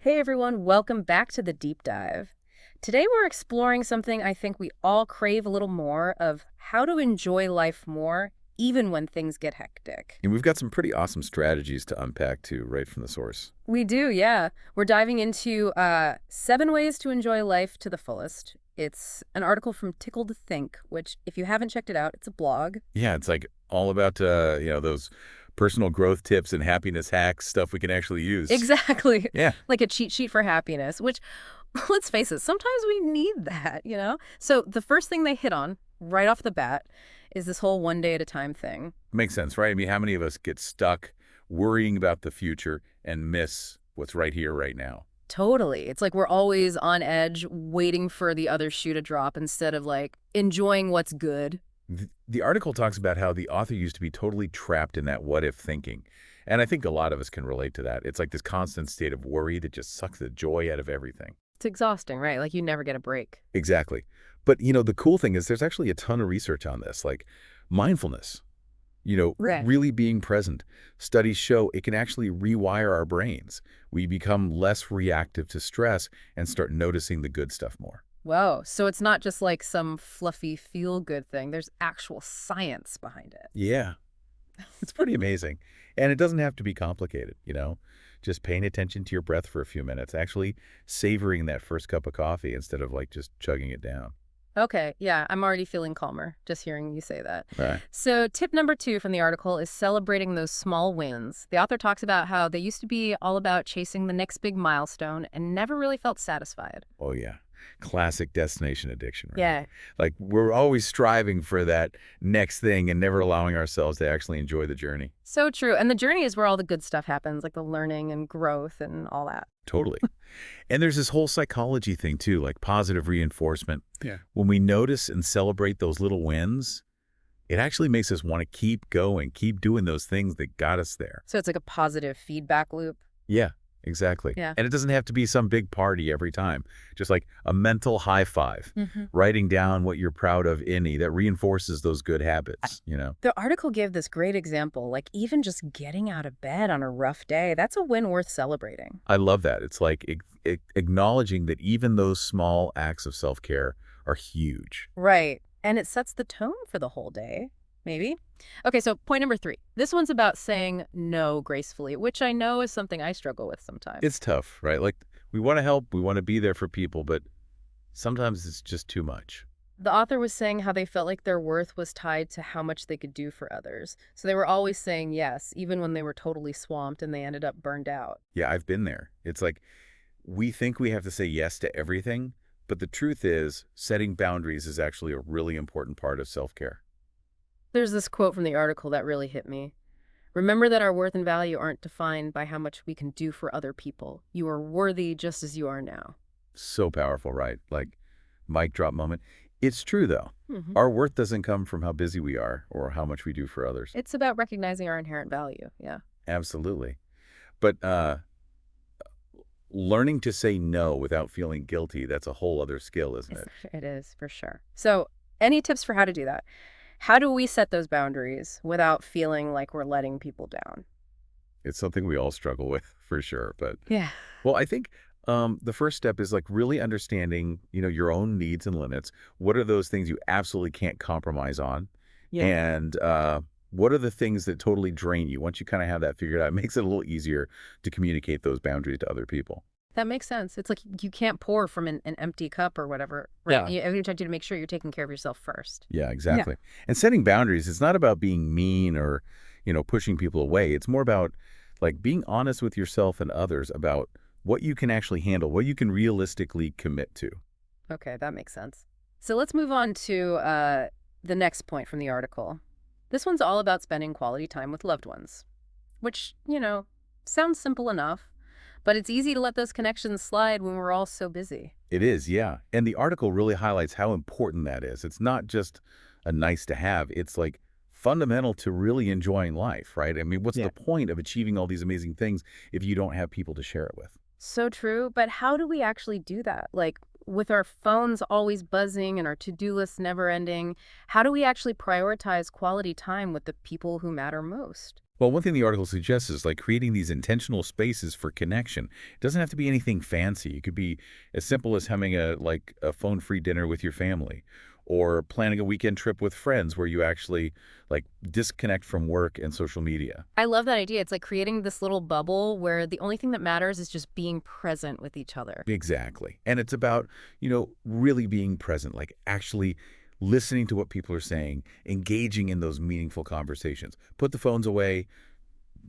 Hey everyone, welcome back to the deep dive. Today we're exploring something I think we all crave a little more of how to enjoy life more, even when things get hectic. And we've got some pretty awesome strategies to unpack too, right from the source. We do, yeah. We're diving into 7 ways to enjoy life to the fullest. It's an article from Tickle to Think, which, if you haven't checked it out, it's a blog. Yeah, it's like all about those personal growth tips and happiness hacks, stuff we can actually use. Exactly. Yeah, Like a cheat sheet for happiness, which, let's face it, sometimes we need that? So the first thing they hit on right off the bat is this whole one day at a time thing. makes sense, right? I mean, how many of us get stuck worrying about the future and miss what's right here, right now? Totally. It's like we're always on edge, waiting for the other shoe to drop instead of like enjoying what's good. The article talks about how the author used to be totally trapped in that what-if thinking. And I think a lot of us can relate to that. It's like this constant state of worry that just sucks the joy out of everything. It's exhausting, right? Like you never get a break. Exactly. But, the cool thing is there's actually a ton of research on this, like mindfulness, Right. really being present. Studies show it can actually rewire our brains. We become less reactive to stress and start noticing the good stuff more. Whoa. So it's not just like some fluffy feel good thing. There's actual science behind it. Yeah, it's pretty amazing. And it doesn't have to be complicated. Just paying attention to your breath for a few minutes, actually savoring that first cup of coffee instead of like just chugging it down. Okay, yeah, I'm already feeling calmer just hearing you say that. Right. So, tip number 2 from the article is celebrating those small wins. The author talks about how they used to be all about chasing the next big milestone and never really felt satisfied. Oh, yeah. Classic destination addiction, right? Yeah, Like we're always striving for that next thing and never allowing ourselves to actually enjoy the journey. so true. And the journey is where all the good stuff happens, like the learning and growth and all that. Totally. And there's this whole psychology thing too, like positive reinforcement. Yeah. When we notice and celebrate those little wins, it actually makes us want to keep going, keep doing those things that got us there. So, it's like a positive feedback loop. Yeah, exactly. Yeah. And it doesn't have to be some big party every time. Just like a mental high five, writing down what you're proud of that reinforces those good habits. The article gave this great example, like even just getting out of bed on a rough day, that's a win worth celebrating. I love that. It's like acknowledging that even those small acts of self-care are huge. Right. And it sets the tone for the whole day, maybe. Okay, so point number 3. This one's about saying no gracefully, which I know is something I struggle with sometimes. It's tough, right? Like we want to help, we want to be there for people, but sometimes it's just too much. The author was saying how they felt like their worth was tied to how much they could do for others. So they were always saying yes, even when they were totally swamped and they ended up burned out. Yeah, I've been there. It's like we think we have to say yes to everything, but the truth is setting boundaries is actually a really important part of self-care. There's this quote from the article that really hit me. Remember that our worth and value aren't defined by how much we can do for other people. You are worthy just as you are now. So powerful, right? Like mic drop moment. It's true though. hmm Our worth doesn't come from how busy we are or how much we do for others. It's about recognizing our inherent value. Yeah. Absolutely. But learning to say no without feeling guilty, that's a whole other skill, isn't it? It is for sure. So, any tips for how to do that? How do we set those boundaries without feeling like we're letting people down? It's something we all struggle with for sure. But Yeah. well, I think the first step is like really understanding your own needs and limits. What are those things you absolutely can't compromise on? Yeah. And what are the things that totally drain you? Once you kind of have that figured out, it makes it a little easier to communicate those boundaries to other people. That makes sense. It's like you can't pour from an empty cup or whatever. Right. Yeah. Every time you to make sure you're taking care of yourself first. Yeah, exactly. And setting boundaries, it's not about being mean or pushing people away. It's more about like being honest with yourself and others about what you can actually handle, what you can realistically commit to. Okay, that makes sense. So let's move on to the next point from the article. This one's all about spending quality time with loved ones, which sounds simple enough, but it's easy to let those connections slide when we're all so busy. It is, yeah. And the article really highlights how important that is. It's not just a nice to have. It's like fundamental to really enjoying life, right? I mean, what's the point of achieving all these amazing things if you don't have people to share it with? So true, but how do we actually do that? Like, with our phones always buzzing and our to-do lists never ending, how do we actually prioritize quality time with the people who matter most? Well, one thing the article suggests is like creating these intentional spaces for connection. It doesn't have to be anything fancy. It could be as simple as having a phone-free dinner with your family or planning a weekend trip with friends where you actually like disconnect from work and social media. I love that idea. It's like creating this little bubble where the only thing that matters is just being present with each other. Exactly. And it's about, really being present, like actually listening to what people are saying, engaging in those meaningful conversations. Put the phones away,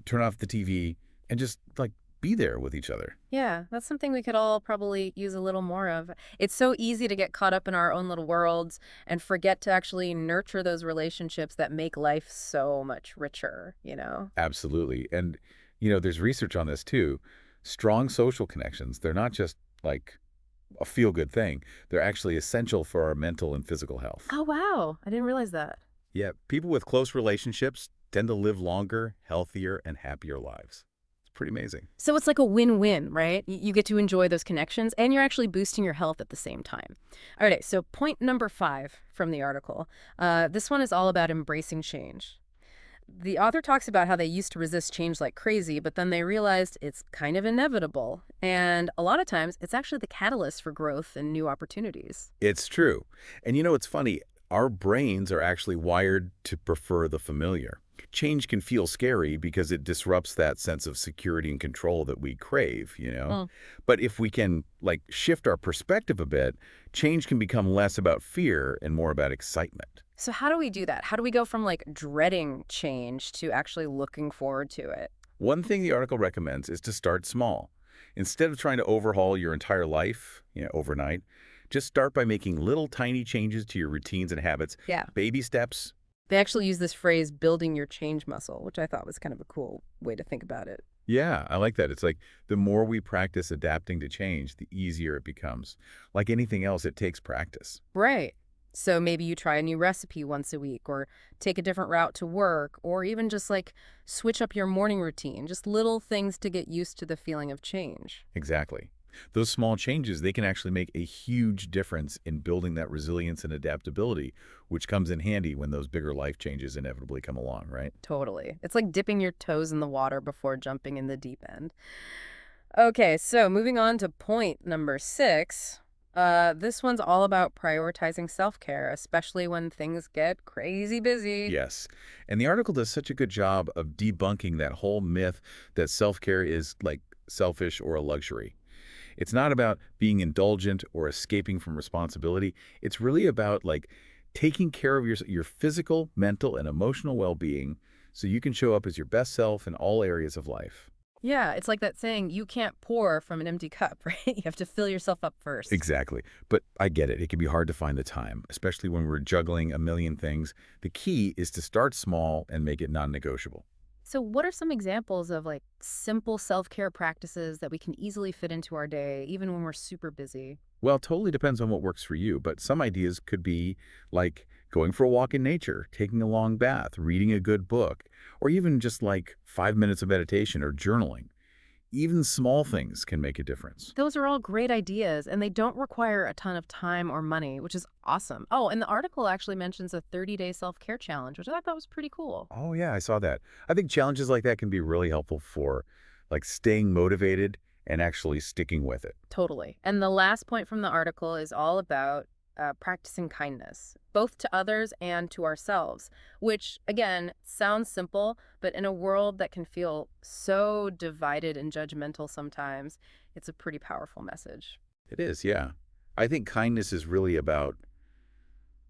turn off the TV, and just like be there with each other. Yeah, that's something we could all probably use a little more of. It's so easy to get caught up in our own little worlds and forget to actually nurture those relationships that make life so much richer, you know? Absolutely. And, there's research on this too. Strong social connections, they're not just like a feel good thing, they're actually essential for our mental and physical health. Oh, wow. I didn't realize that. Yeah, people with close relationships tend to live longer, healthier, and happier lives. It's pretty amazing. So it's like a win-win, right? You get to enjoy those connections and you're actually boosting your health at the same time. All right, so point number 5 from the article. This one is all about embracing change. The author talks about how they used to resist change like crazy, but then they realized it's kind of inevitable. And a lot of times, it's actually the catalyst for growth and new opportunities. It's true. And it's funny, our brains are actually wired to prefer the familiar. Change can feel scary because it disrupts that sense of security and control that we crave. Mm. But if we can like shift our perspective a bit, change can become less about fear and more about excitement. So how do we do that? How do we go from like dreading change to actually looking forward to it? One thing the article recommends is to start small. Instead of trying to overhaul your entire life, overnight, just start by making little tiny changes to your routines and habits, Yeah. baby steps. They actually use this phrase, building your change muscle, which I thought was kind of a cool way to think about it. Yeah, I like that. It's like the more we practice adapting to change, the easier it becomes. Like anything else, it takes practice. Right. So maybe you try a new recipe once a week or take a different route to work or even just like switch up your morning routine, just little things to get used to the feeling of change. Exactly. Those small changes, they can actually make a huge difference in building that resilience and adaptability, which comes in handy when those bigger life changes inevitably come along, right? Totally. It's like dipping your toes in the water before jumping in the deep end. Okay, so moving on to point number 6. This one's all about prioritizing self-care, especially when things get crazy busy. Yes. And the article does such a good job of debunking that whole myth that self-care is like selfish or a luxury. It's not about being indulgent or escaping from responsibility. It's really about like taking care of your physical, mental, and emotional well-being so you can show up as your best self in all areas of life. Yeah, it's like that saying, you can't pour from an empty cup, right? You have to fill yourself up first. Exactly. But I get it. It can be hard to find the time, especially when we're juggling a million things. The key is to start small and make it non-negotiable. So what are some examples of like simple self-care practices that we can easily fit into our day, even when we're super busy? Well, it totally depends on what works for you, but some ideas could be like going for a walk in nature, taking a long bath, reading a good book, or even just like 5 minutes of meditation or journaling. Even small things can make a difference. Those are all great ideas, and they don't require a ton of time or money, which is awesome. Oh, and the article actually mentions a 30-day self-care challenge, which I thought was pretty cool. Oh, yeah, I saw that. I think challenges like that can be really helpful for like staying motivated and actually sticking with it. Totally. And the last point from the article is all about practicing kindness, both to others and to ourselves, which, again, sounds simple, but in a world that can feel so divided and judgmental sometimes, it's a pretty powerful message. It is, yeah. I think kindness is really about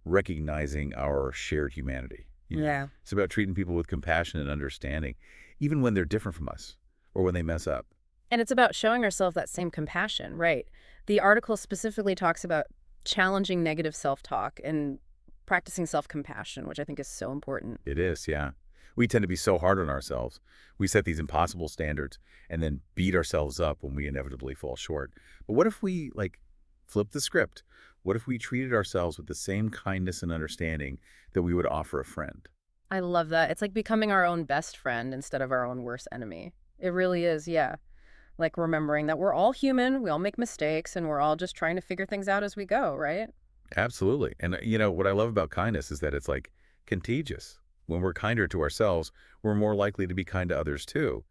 recognizing our shared humanity. Yeah. It's about treating people with compassion and understanding, even when they're different from us or when they mess up. And it's about showing ourselves that same compassion, right? The article specifically talks about challenging negative self-talk and practicing self-compassion, which I think is so important. It is, yeah. We tend to be so hard on ourselves. We set these impossible standards and then beat ourselves up when we inevitably fall short. But what if we, like, flip the script? What if we treated ourselves with the same kindness and understanding that we would offer a friend? I love that. It's like becoming our own best friend instead of our own worst enemy. It really is, yeah. Like remembering that we're all human, we all make mistakes, and we're all just trying to figure things out as we go, right? Absolutely. And, what I love about kindness is that it's, like, contagious. When we're kinder to ourselves, we're more likely to be kind to others too.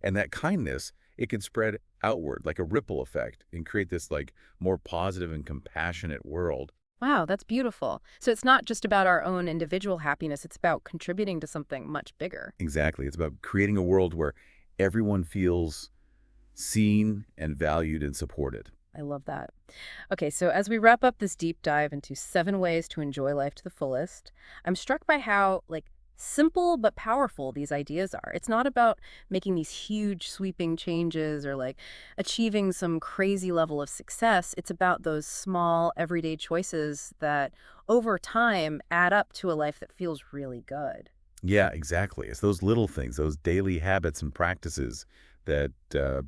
And that kindness, it can spread outward like a ripple effect and create this like more positive and compassionate world. Wow, that's beautiful. So it's not just about our own individual happiness, it's about contributing to something much bigger. Exactly. It's about creating a world where everyone feels seen and valued and supported. I love that. Okay, so as we wrap up this deep dive into 7 ways to enjoy life to the fullest, I'm struck by how, simple but powerful these ideas are. It's not about making these huge sweeping changes or achieving some crazy level of success. It's about those small everyday choices that over time add up to a life that feels really good. Yeah, exactly. It's those little things, those daily habits and practices that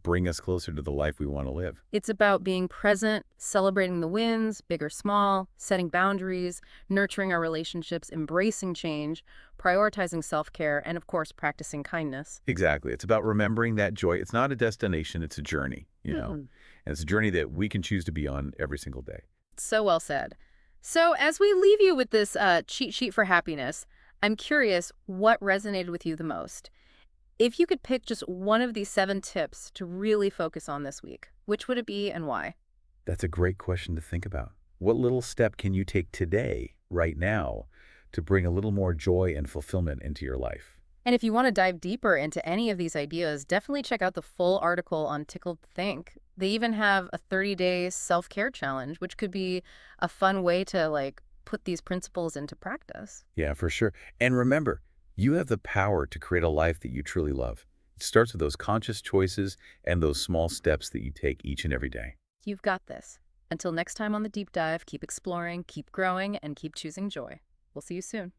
bring us closer to the life we want to live. It's about being present, celebrating the wins, big or small, setting boundaries, nurturing our relationships, embracing change, prioritizing self-care, and of course, practicing kindness. Exactly. It's about remembering that joy. It's not a destination, it's a journey. Mm-mm. And it's a journey that we can choose to be on every single day. So well said. So as we leave you with this cheat sheet for happiness, I'm curious what resonated with you the most. If you could pick just one of these 7 tips to really focus on this week, which would it be and why? That's a great question to think about. What little step can you take today, right now, to bring a little more joy and fulfillment into your life? And if you want to dive deeper into any of these ideas, definitely check out the full article on Tickled Think. They even have a 30-day self-care challenge, which could be a fun way to put these principles into practice. Yeah, for sure. And remember, you have the power to create a life that you truly love. It starts with those conscious choices and those small steps that you take each and every day. You've got this. Until next time on the deep dive, keep exploring, keep growing, and keep choosing joy. We'll see you soon.